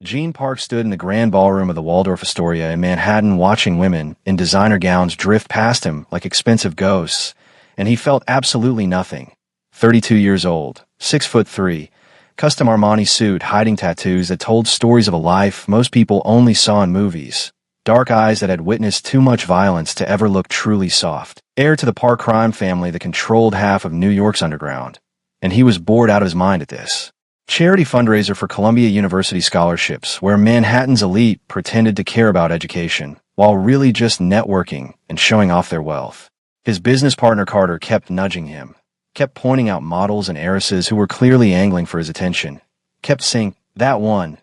Jean Park stood in the grand ballroom of the Waldorf Astoria in Manhattan watching women in designer gowns drift past him like expensive ghosts, and he felt absolutely nothing. 32 years old, 6'3", custom Armani suit hiding tattoos that told stories of a life most people only saw in movies, dark eyes that had witnessed too much violence to ever look truly soft, heir to the Park crime family that controlled half of New York's underground. And he was bored out of his mind at this. Charity fundraiser for Columbia University scholarships, where Manhattan's elite pretended to care about education, while really just networking and showing off their wealth. His business partner Carter kept nudging him, kept pointing out models and heiresses who were clearly angling for his attention, kept saying, "That one.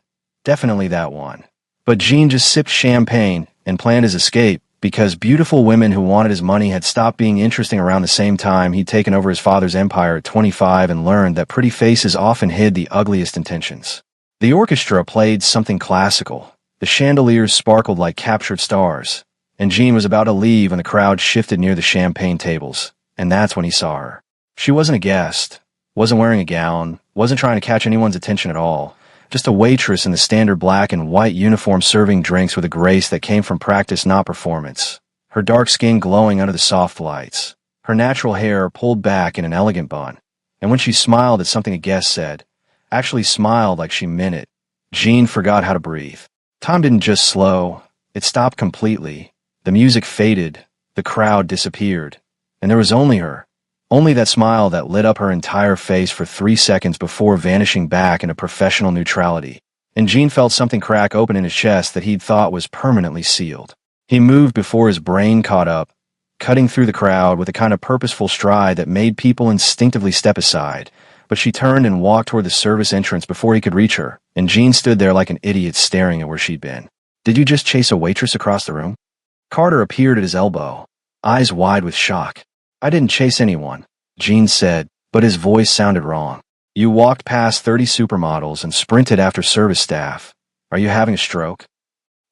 Definitely that one." But Jean just sipped champagne and planned his escape, because beautiful women who wanted his money had stopped being interesting around the same time he'd taken over his father's empire at 25 and learned that pretty faces often hid the ugliest intentions. The orchestra played something classical. The chandeliers sparkled like captured stars, and Jean was about to leave when the crowd shifted near the champagne tables, and that's when he saw her. She wasn't a guest, wasn't wearing a gown, wasn't trying to catch anyone's attention at all. Just a waitress in the standard black and white uniform serving drinks with a grace that came from practice, not performance. Her dark skin glowing under the soft lights. Her natural hair pulled back in an elegant bun. And when she smiled at something a guest said, actually smiled like she meant it, Jean forgot how to breathe. Time didn't just slow. It stopped completely. The music faded. The crowd disappeared. And there was only her. Only that smile that lit up her entire face for 3 seconds before vanishing back into professional neutrality. And Jean felt something crack open in his chest that he'd thought was permanently sealed. He moved before his brain caught up, cutting through the crowd with a kind of purposeful stride that made people instinctively step aside. But she turned and walked toward the service entrance before he could reach her, and Jean stood there like an idiot staring at where she'd been. "Did you just chase a waitress across the room?" Carter appeared at his elbow, eyes wide with shock. "I didn't chase anyone," Jean said, but his voice sounded wrong. "You walked past 30 supermodels and sprinted after service staff. Are you having a stroke?"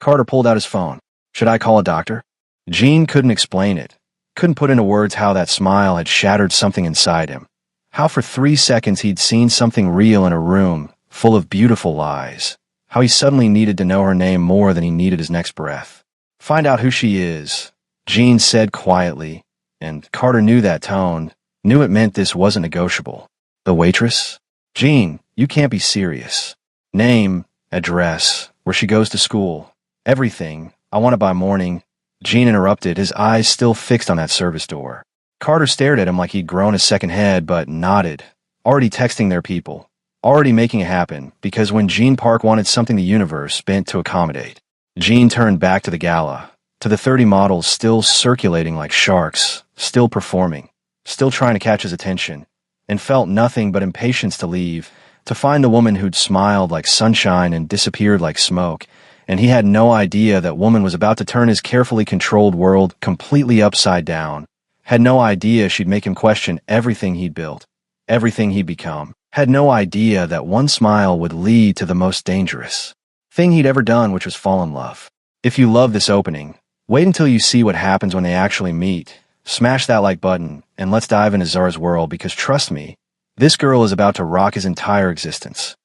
Carter pulled out his phone. "Should I call a doctor?" Jean couldn't explain it, couldn't put into words how that smile had shattered something inside him. How for 3 seconds he'd seen something real in a room full of beautiful lies. How he suddenly needed to know her name more than he needed his next breath. "Find out who she is," Jean said quietly, and Carter knew that tone, knew it meant this wasn't negotiable. "The waitress?" "Jean, you can't be serious." "Name, address, where she goes to school. Everything. I want it by morning." Jean interrupted, his eyes still fixed on that service door. Carter stared at him like he'd grown a second head, but nodded. Already texting their people. Already making it happen, because when Jean Park wanted something the universe bent to accommodate. Jean turned back to the gala, to the 30 models still circulating like sharks, still performing, still trying to catch his attention, and felt nothing but impatience to leave, to find the woman who'd smiled like sunshine and disappeared like smoke, and he had no idea that woman was about to turn his carefully controlled world completely upside down, had no idea she'd make him question everything he'd built, everything he'd become, had no idea that one smile would lead to the most dangerous thing he'd ever done, which was fall in love. If you love this opening, wait until you see what happens when they actually meet. Smash that like button, and let's dive into Zara's world, because trust me, this girl is about to rock his entire existence.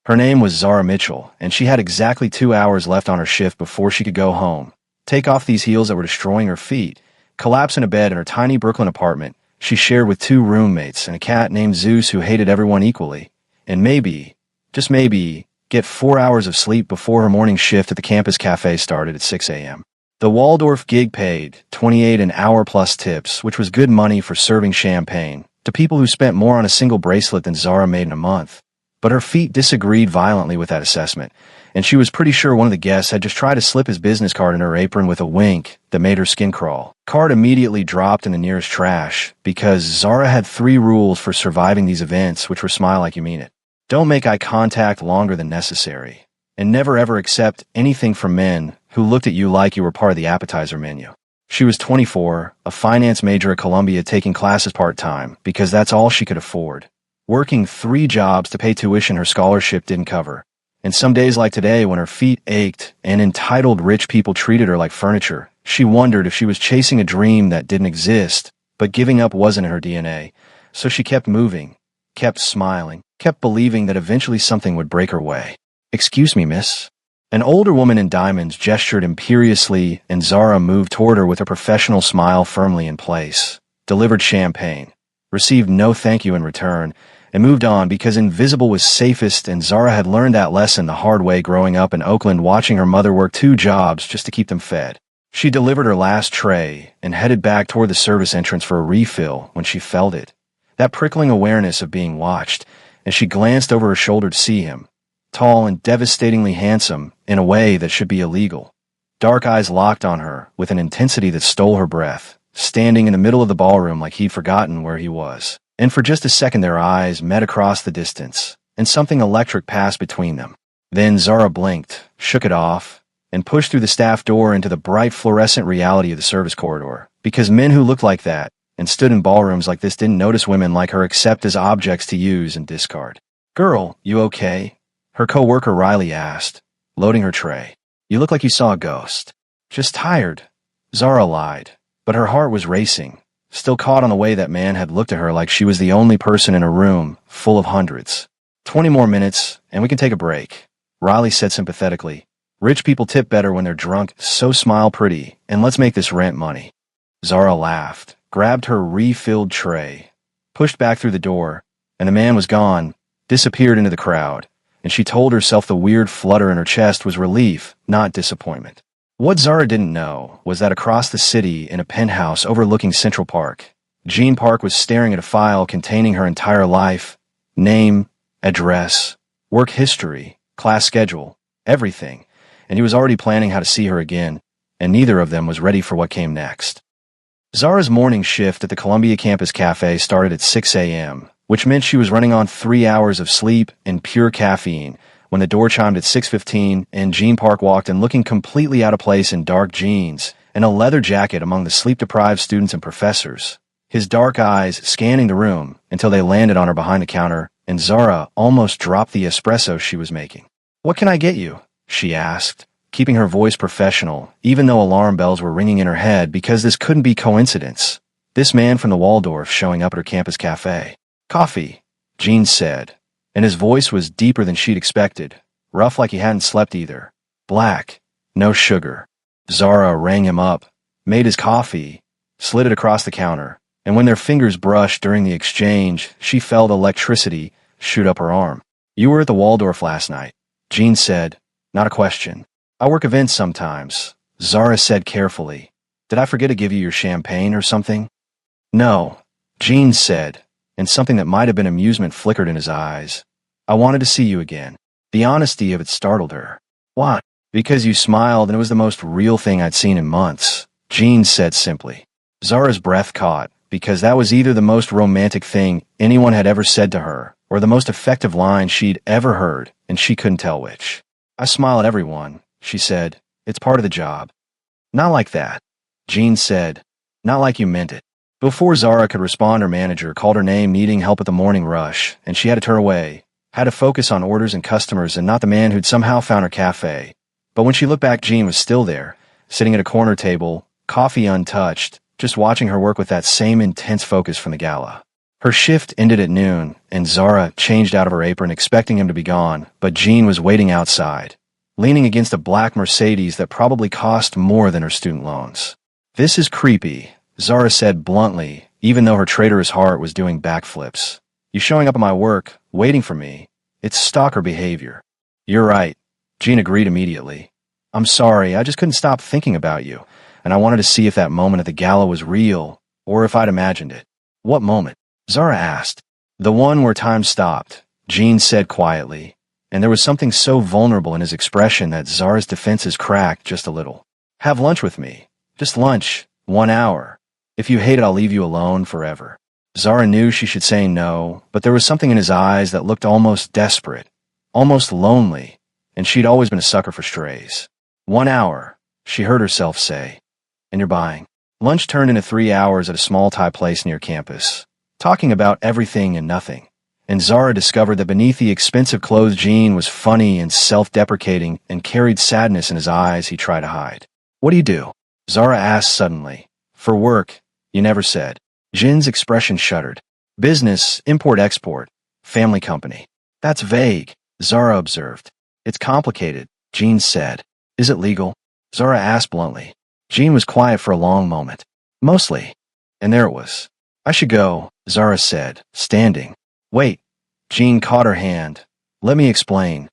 Her name was Zara Mitchell, and she had exactly 2 hours left on her shift before she could go home, take off these heels that were destroying her feet, collapse in a bed in her tiny Brooklyn apartment she shared with 2 roommates and a cat named Zeus who hated everyone equally, and maybe, just maybe, get 4 hours of sleep before her morning shift at the campus cafe started at 6 a.m. The Waldorf gig paid $28 an hour plus tips, which was good money for serving champagne, to people who spent more on a single bracelet than Zara made in a month. But her feet disagreed violently with that assessment, and she was pretty sure one of the guests had just tried to slip his business card in her apron with a wink that made her skin crawl. Card immediately dropped in the nearest trash, because Zara had 3 rules for surviving these events, which were smile like you mean it. Don't make eye contact longer than necessary, and never ever accept anything from men who looked at you like you were part of the appetizer menu. She was 24, a finance major at Columbia taking classes part-time, because that's all she could afford. Working 3 jobs to pay tuition her scholarship didn't cover. And some days like today, when her feet ached and entitled rich people treated her like furniture, she wondered if she was chasing a dream that didn't exist, but giving up wasn't in her DNA. So she kept moving, kept smiling, kept believing that eventually something would break her way. Excuse me, miss. An older woman in diamonds gestured imperiously, and Zara moved toward her with her professional smile firmly in place, delivered champagne, received no thank you in return, and moved on because invisible was safest, and Zara had learned that lesson the hard way growing up in Oakland, watching her mother work 2 jobs just to keep them fed. She delivered her last tray and headed back toward the service entrance for a refill when she felt it. That prickling awareness of being watched, and she glanced over her shoulder to see him, tall and devastatingly handsome in a way that should be illegal. Dark eyes locked on her with an intensity that stole her breath, standing in the middle of the ballroom like he'd forgotten where he was. And for just a second their eyes met across the distance, and something electric passed between them. Then Zara blinked, shook it off, and pushed through the staff door into the bright fluorescent reality of the service corridor, because men who looked like that and stood in ballrooms like this didn't notice women like her except as objects to use and discard. "Girl, you okay?" her co-worker Riley asked, loading her tray. "You look like you saw a ghost." "Just tired," Zara lied, but her heart was racing, still caught on the way that man had looked at her like she was the only person in a room full of hundreds. 20 more minutes, and we can take a break," Riley said sympathetically. "Rich people tip better when they're drunk, so smile pretty, and let's make this rent money." Zara laughed, grabbed her refilled tray, pushed back through the door, and the man was gone, disappeared into the crowd, and she told herself the weird flutter in her chest was relief, not disappointment. What Zara didn't know was that across the city, in a penthouse overlooking Central Park, Jean Park was staring at a file containing her entire life, name, address, work history, class schedule, everything, and he was already planning how to see her again, and neither of them was ready for what came next. Zara's morning shift at the Columbia Campus Cafe started at 6 a.m., which meant she was running on 3 hours of sleep and pure caffeine when the door chimed at 6:15 and Jean Park walked in looking completely out of place in dark jeans and a leather jacket among the sleep-deprived students and professors, his dark eyes scanning the room until they landed on her behind the counter, and Zara almost dropped the espresso she was making. "What can I get you?" she asked, keeping her voice professional, even though alarm bells were ringing in her head because this couldn't be coincidence. This man from the Waldorf showing up at her campus cafe. "Coffee," Jean said, and his voice was deeper than she'd expected, rough like he hadn't slept either. "Black, no sugar." Zara rang him up, made his coffee, slid it across the counter, and when their fingers brushed during the exchange, she felt electricity shoot up her arm. "You were at the Waldorf last night," Jean said, not a question. "I work events sometimes," Zara said carefully. "Did I forget to give you your champagne or something?" "No," Jean said, and something that might have been amusement flickered in his eyes. "I wanted to see you again." The honesty of it startled her. "Why?" "Because you smiled and it was the most real thing I'd seen in months," Jean said simply. Zara's breath caught, because that was either the most romantic thing anyone had ever said to her, or the most effective line she'd ever heard, and she couldn't tell which. "I smile at everyone," she said. "It's part of the job." "Not like that," Jean said. "Not like you meant it." Before Zara could respond, her manager called her name, needing help at the morning rush, and she had to turn away, had to focus on orders and customers and not the man who'd somehow found her cafe. But when she looked back, Jean was still there, sitting at a corner table, coffee untouched, just watching her work with that same intense focus from the gala. Her shift ended at noon, and Zara changed out of her apron expecting him to be gone, but Jean was waiting outside, leaning against a black Mercedes that probably cost more than her student loans. "This is creepy," Zara said bluntly, even though her traitorous heart was doing backflips. "You showing up at my work, waiting for me. It's stalker behavior." "You're right," Jean agreed immediately. "I'm sorry, I just couldn't stop thinking about you, and I wanted to see if that moment at the gala was real, or if I'd imagined it." "What moment?" Zara asked. "The one where time stopped," Jean said quietly, and there was something so vulnerable in his expression that Zara's defenses cracked just a little. "Have lunch with me. Just lunch. 1 hour. If you hate it, I'll leave you alone forever." Zara knew she should say no, but there was something in his eyes that looked almost desperate, almost lonely, and she'd always been a sucker for strays. 1 hour, she heard herself say. "And you're buying." Lunch turned into 3 hours at a small Thai place near campus, talking about everything and nothing, and Zara discovered that beneath the expensive clothes Jean was funny and self-deprecating and carried sadness in his eyes he tried to hide. "What do you do?" Zara asked suddenly. "For work, you never said." Jin's expression shuddered. "Business, import-export, family company." "That's vague," Zara observed. It's complicated, Jean said. Is it legal? Zara asked bluntly. Jean was quiet for a long moment. Mostly. And there it was. I should go, Zara said, standing. Wait. Jean caught her hand. Let me explain.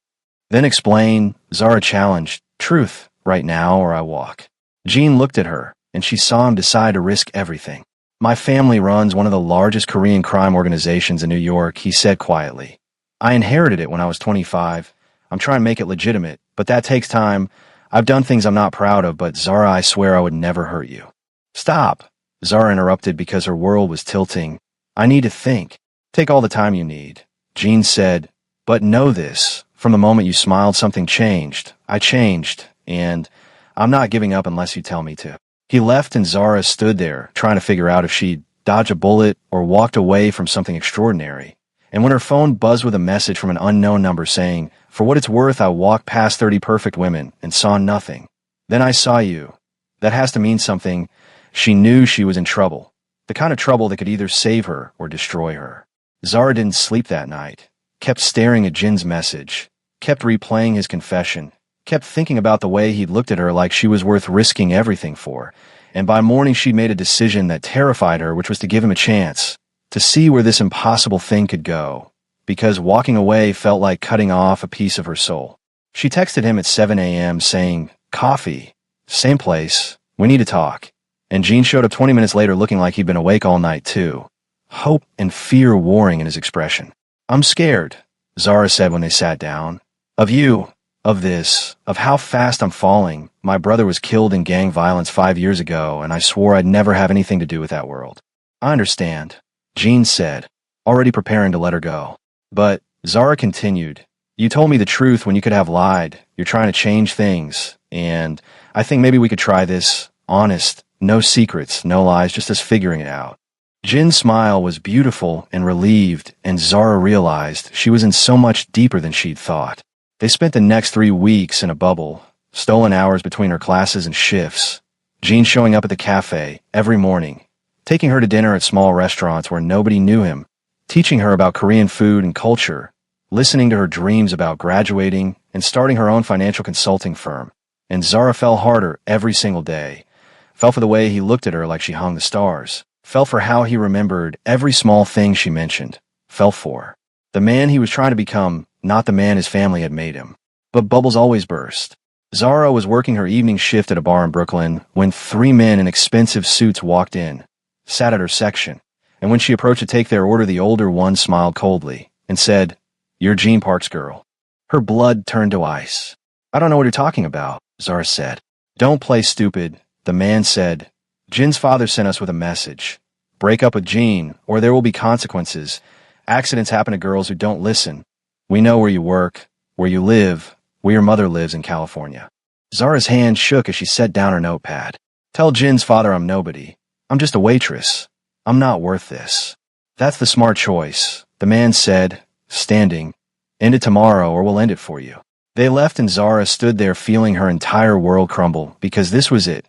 Then explain, Zara challenged. Truth, right now or I walk. Jean looked at her, and she saw him decide to risk everything. My family runs one of the largest Korean crime organizations in New York, he said quietly. I inherited it when I was 25. I'm trying to make it legitimate, but that takes time. I've done things I'm not proud of, but Zara, I swear I would never hurt you. Stop, Zara interrupted because her world was tilting. I need to think. Take all the time you need. Jean said, but know this. From the moment you smiled, something changed. I changed, and I'm not giving up unless you tell me to. He left and Zara stood there, trying to figure out if she'd dodge a bullet or walked away from something extraordinary. And when her phone buzzed with a message from an unknown number saying, for what it's worth, I walked past 30 perfect women and saw nothing. Then I saw you. That has to mean something. She knew she was in trouble. The kind of trouble that could either save her or destroy her. Zara didn't sleep that night. Kept staring at Jin's message. Kept replaying his confession. Kept thinking about the way he'd looked at her like she was worth risking everything for. And by morning she'd made a decision that terrified her, which was to give him a chance. To see where this impossible thing could go. Because walking away felt like cutting off a piece of her soul. She texted him at 7 a.m. saying, coffee. Same place. We need to talk. And Jean showed up 20 minutes later looking like he'd been awake all night too. Hope and fear warring in his expression. I'm scared, Zara said when they sat down. Of you. Of this. Of how fast I'm falling. My brother was killed in gang violence 5 years ago, and I swore I'd never have anything to do with that world. I understand, Jean said, already preparing to let her go. But, Zara continued, you told me the truth when you could have lied. You're trying to change things, and I think maybe we could try this. Honest, no secrets, no lies, just us figuring it out. Jin's smile was beautiful and relieved, and Zara realized she was in so much deeper than she'd thought. They spent the next 3 weeks in a bubble, stolen hours between her classes and shifts. Jean showing up at the cafe every morning, taking her to dinner at small restaurants where nobody knew him, teaching her about Korean food and culture, listening to her dreams about graduating and starting her own financial consulting firm. And Zara fell harder every single day. Fell for the way he looked at her like she hung the stars. Fell for how he remembered every small thing she mentioned. Fell for the man he was trying to become, not the man his family had made him. But bubbles always burst. Zara was working her evening shift at a bar in Brooklyn when 3 men in expensive suits walked in, sat at her section, and when she approached to take their order, the older one smiled coldly and said, "You're Jean Park's girl." Her blood turned to ice. "I don't know what you're talking about," Zara said. "Don't play stupid," the man said. "Jin's father sent us with a message. Break up with Jean, or there will be consequences. Accidents happen to girls who don't listen. We know where you work, where you live, where your mother lives in California." Zara's hand shook as she set down her notepad. "Tell Jin's father I'm nobody. I'm just a waitress. I'm not worth this." "That's the smart choice," the man said, standing. "End it tomorrow or we'll end it for you." They left and Zara stood there feeling her entire world crumble because this was it.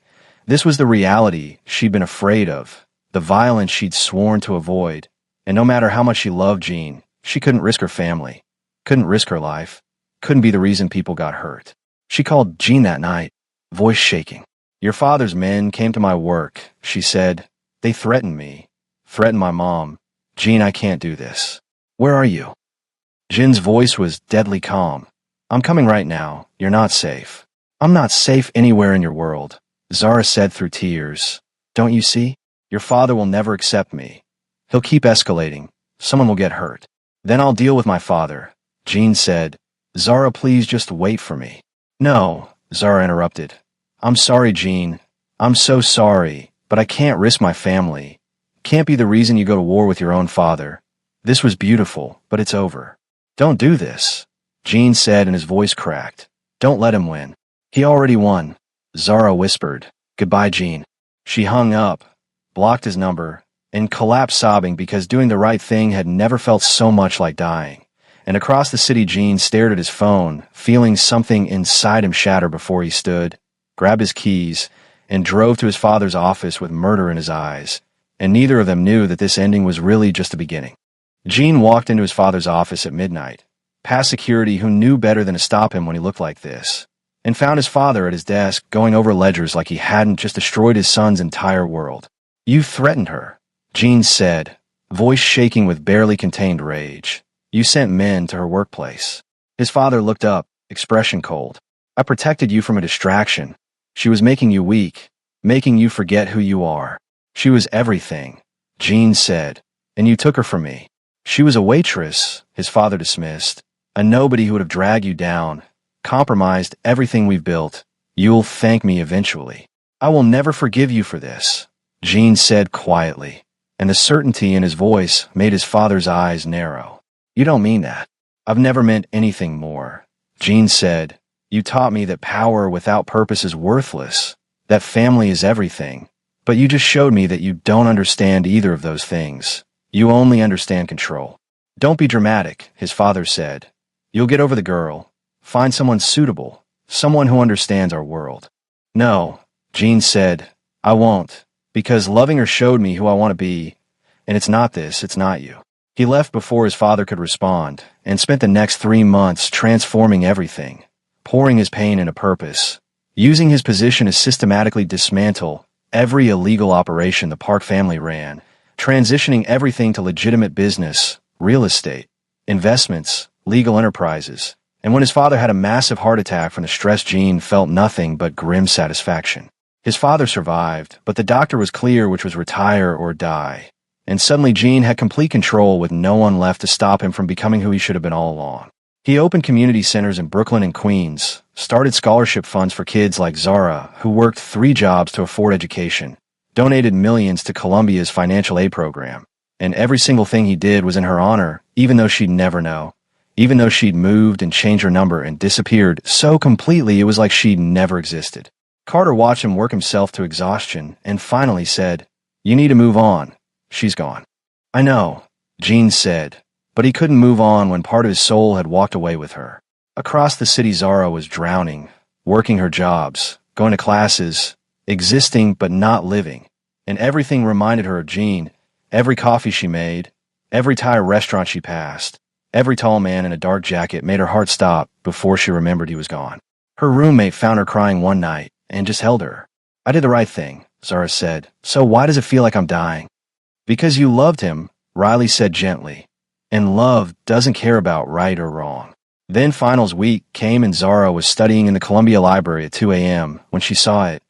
This was the reality she'd been afraid of, the violence she'd sworn to avoid. And no matter how much she loved Jean, she couldn't risk her family, couldn't risk her life, couldn't be the reason people got hurt. She called Jean that night, voice shaking. "Your father's men came to my work," she said. "They threatened me, threatened my mom. Jean, I can't do this. Where are you?" Jin's voice was deadly calm. "I'm coming right now. You're not safe." "I'm not safe anywhere in your world," Zara said through tears. "Don't you see? Your father will never accept me. He'll keep escalating. Someone will get hurt. Then I'll deal with my father," Jean said. "Zara, please just wait for me." "No," Zara interrupted. "I'm sorry, Jean. I'm so sorry, but I can't risk my family. Can't be the reason you go to war with your own father. This was beautiful, but it's over." "Don't do this," Jean said, and his voice cracked. "Don't let him win. He already won." Zara whispered, "Goodbye, Jean." She hung up, blocked his number, and collapsed sobbing because doing the right thing had never felt so much like dying. And across the city, Jean stared at his phone, feeling something inside him shatter before he stood, grabbed his keys, and drove to his father's office with murder in his eyes. And neither of them knew that this ending was really just the beginning. Jean walked into his father's office at midnight, past security who knew better than to stop him when he looked like this, and found his father at his desk going over ledgers like he hadn't just destroyed his son's entire world. You threatened her, Jean said, voice shaking with barely contained rage. You sent men to her workplace. His father looked up, expression cold. I protected you from a distraction. She was making you weak, making you forget who you are. She was everything, Jean said, and you took her from me. She was a waitress, his father dismissed, a nobody who would have dragged you down, compromised everything we've built. You'll thank me eventually. I will never forgive you for this, Jean said quietly, and the certainty in his voice made his father's eyes narrow. You don't mean that. I've never meant anything more, Jean said. You taught me that power without purpose is worthless, that family is everything, but you just showed me that you don't understand either of those things. You only understand control. Don't be dramatic, his father said. You'll get over the girl. Find someone suitable, someone who understands our world. No, Jean said, I won't, because loving her showed me who I want to be, and it's not this, it's not you. He left before his father could respond, and spent the next 3 months transforming everything, pouring his pain into purpose, using his position to systematically dismantle every illegal operation the Park family ran, transitioning everything to legitimate business, real estate, investments, legal enterprises. And when his father had a massive heart attack from the stress, Jean felt nothing but grim satisfaction. His father survived, but the doctor was clear, which was retire or die. And suddenly Jean had complete control with no one left to stop him from becoming who he should have been all along. He opened community centers in Brooklyn and Queens, started scholarship funds for kids like Zara, who worked 3 jobs to afford education, donated millions to Columbia's financial aid program. And every single thing he did was in her honor, even though she'd never know. Even though she'd moved and changed her number and disappeared so completely it was like she'd never existed. Carter watched him work himself to exhaustion and finally said, You need to move on. She's gone. I know, Jean said, but he couldn't move on when part of his soul had walked away with her. Across the city, Zara was drowning, working her jobs, going to classes, existing but not living. And everything reminded her of Jean, every coffee she made, every Thai restaurant she passed. Every tall man in a dark jacket made her heart stop before she remembered he was gone. Her roommate found her crying one night and just held her. I did the right thing, Zara said. So why does it feel like I'm dying? Because you loved him, Riley said gently. And love doesn't care about right or wrong. Then finals week came and Zara was studying in the Columbia Library at 2 a.m. when she saw it.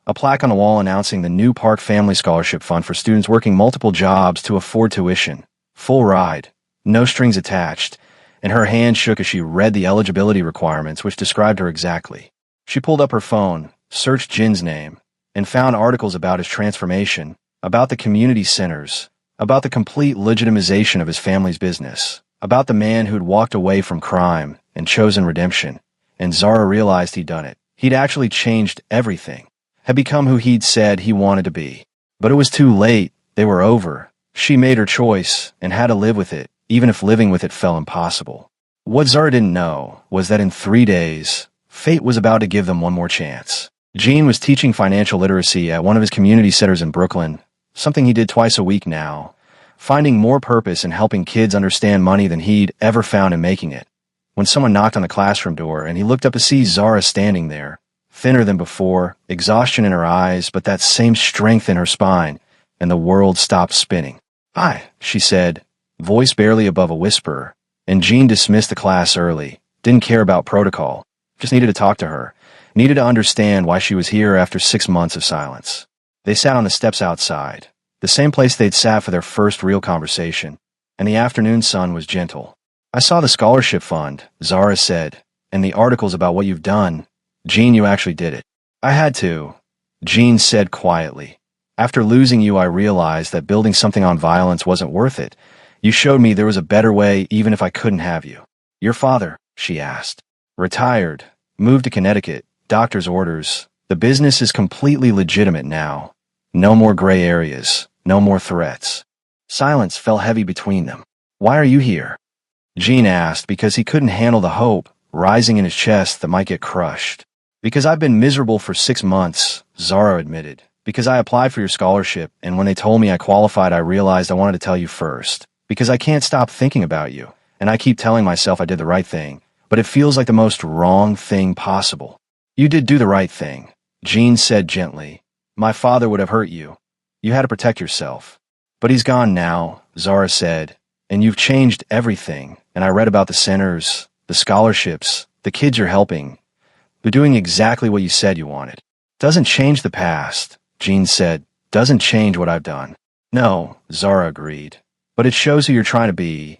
A plaque on the wall announcing the new Park Family Scholarship Fund for students working multiple jobs to afford tuition. Full ride. No strings attached, and her hand shook as she read the eligibility requirements, which described her exactly. She pulled up her phone, searched Jin's name, and found articles about his transformation, about the community centers, about the complete legitimization of his family's business, about the man who'd walked away from crime and chosen redemption. And Zara realized he'd done it. He'd actually changed everything, had become who he'd said he wanted to be. But it was too late. They were over. She made her choice and had to live with it, even if living with it felt impossible. What Zara didn't know was that in 3 days, fate was about to give them one more chance. Jean was teaching financial literacy at one of his community centers in Brooklyn, something he did twice a week now, finding more purpose in helping kids understand money than he'd ever found in making it. When someone knocked on the classroom door and he looked up to see Zara standing there, thinner than before, exhaustion in her eyes, but that same strength in her spine, and the world stopped spinning. Hi, she said, voice barely above a whisper, and Jean dismissed the class early, didn't care about protocol, just needed to talk to her, needed to understand why she was here after 6 months of silence. They sat on the steps outside, the same place they'd sat for their first real conversation, and the afternoon sun was gentle. I saw the scholarship fund, Zara said, and the articles about what you've done. Jean, you actually did it. I had to, Jean said quietly. After losing you, I realized that building something on violence wasn't worth it. You showed me there was a better way even if I couldn't have you. Your father, she asked. Retired, moved to Connecticut, doctor's orders. The business is completely legitimate now. No more gray areas, no more threats. Silence fell heavy between them. Why are you here? Jean asked because he couldn't handle the hope rising in his chest that might get crushed. Because I've been miserable for 6 months, Zara admitted. Because I applied for your scholarship, and when they told me I qualified, I realized I wanted to tell you first. Because I can't stop thinking about you. and I keep telling myself I did the right thing, but it feels like the most wrong thing possible. You did do the right thing, Jean said gently. My father would have hurt you. You had to protect yourself. But he's gone now, Zara said, and you've changed everything, and I read about the centers, the scholarships, the kids you're helping. They're doing exactly what you said you wanted. Doesn't change the past, Jean said. Doesn't change what I've done. No, Zara agreed. But it shows who you're trying to be,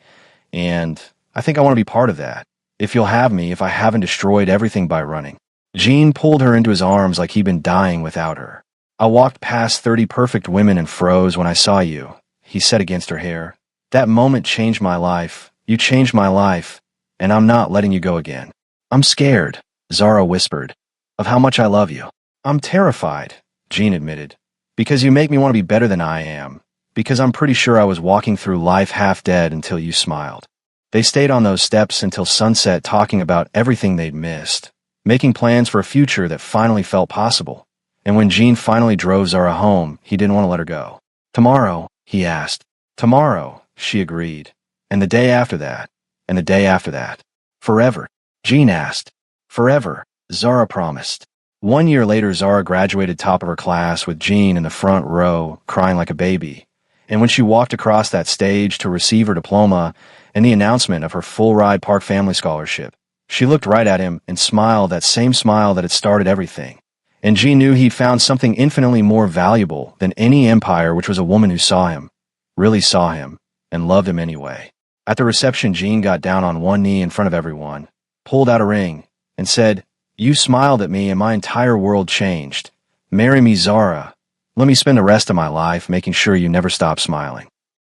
and I think I want to be part of that. If you'll have me, if I haven't destroyed everything by running. Jean pulled her into his arms like he'd been dying without her. I walked past 30 perfect women and froze when I saw you, he said against her hair. That moment changed my life. You changed my life, and I'm not letting you go again. I'm scared, Zara whispered, of how much I love you. I'm terrified, Jean admitted, because you make me want to be better than I am, because I'm pretty sure I was walking through life half dead until you smiled. They stayed on those steps until sunset talking about everything they'd missed, making plans for a future that finally felt possible. And when Jean finally drove Zara home, he didn't want to let her go. Tomorrow, he asked. Tomorrow, she agreed. And the day after that, and the day after that. Forever, Jean asked. Forever, Zara promised. 1 year later, Zara graduated top of her class with Jean in the front row, crying like a baby. And when she walked across that stage to receive her diploma and the announcement of her full-ride Park Family Scholarship, she looked right at him and smiled that same smile that had started everything. And Jean knew he'd found something infinitely more valuable than any empire, which was a woman who saw him, really saw him, and loved him anyway. At the reception, Jean got down on one knee in front of everyone, pulled out a ring, and said, You smiled at me and my entire world changed. Marry me, Zara. Let me spend the rest of my life making sure you never stop smiling.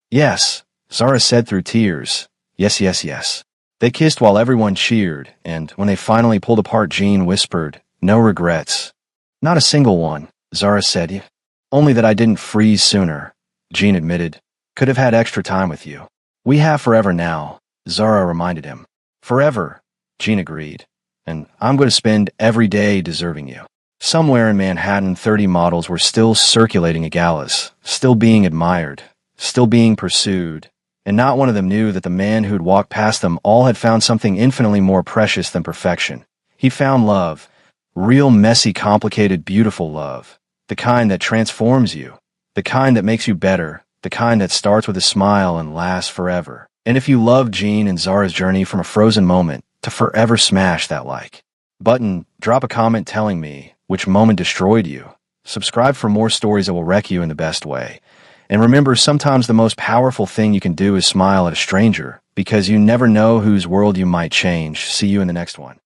Yes, Zara said through tears. Yes, yes, yes. They kissed while everyone cheered, and when they finally pulled apart, Jean whispered, No regrets. Not a single one, Zara said. Only that I didn't freeze sooner, Jean admitted. Could have had extra time with you. We have forever now, Zara reminded him. Forever, Jean agreed. And I'm going to spend every day deserving you. Somewhere in Manhattan, 30 models were still circulating at galas, still being admired, still being pursued, and not one of them knew that the man who'd walked past them all had found something infinitely more precious than perfection. He found love. Real, messy, complicated, beautiful love. The kind that transforms you. The kind that makes you better. The kind that starts with a smile and lasts forever. And if you love Jean and Zara's journey from a frozen moment to forever smash that like button, drop a comment telling me which moment destroyed you. Subscribe for more stories that will wreck you in the best way. And remember, sometimes the most powerful thing you can do is smile at a stranger, because you never know whose world you might change. See you in the next one.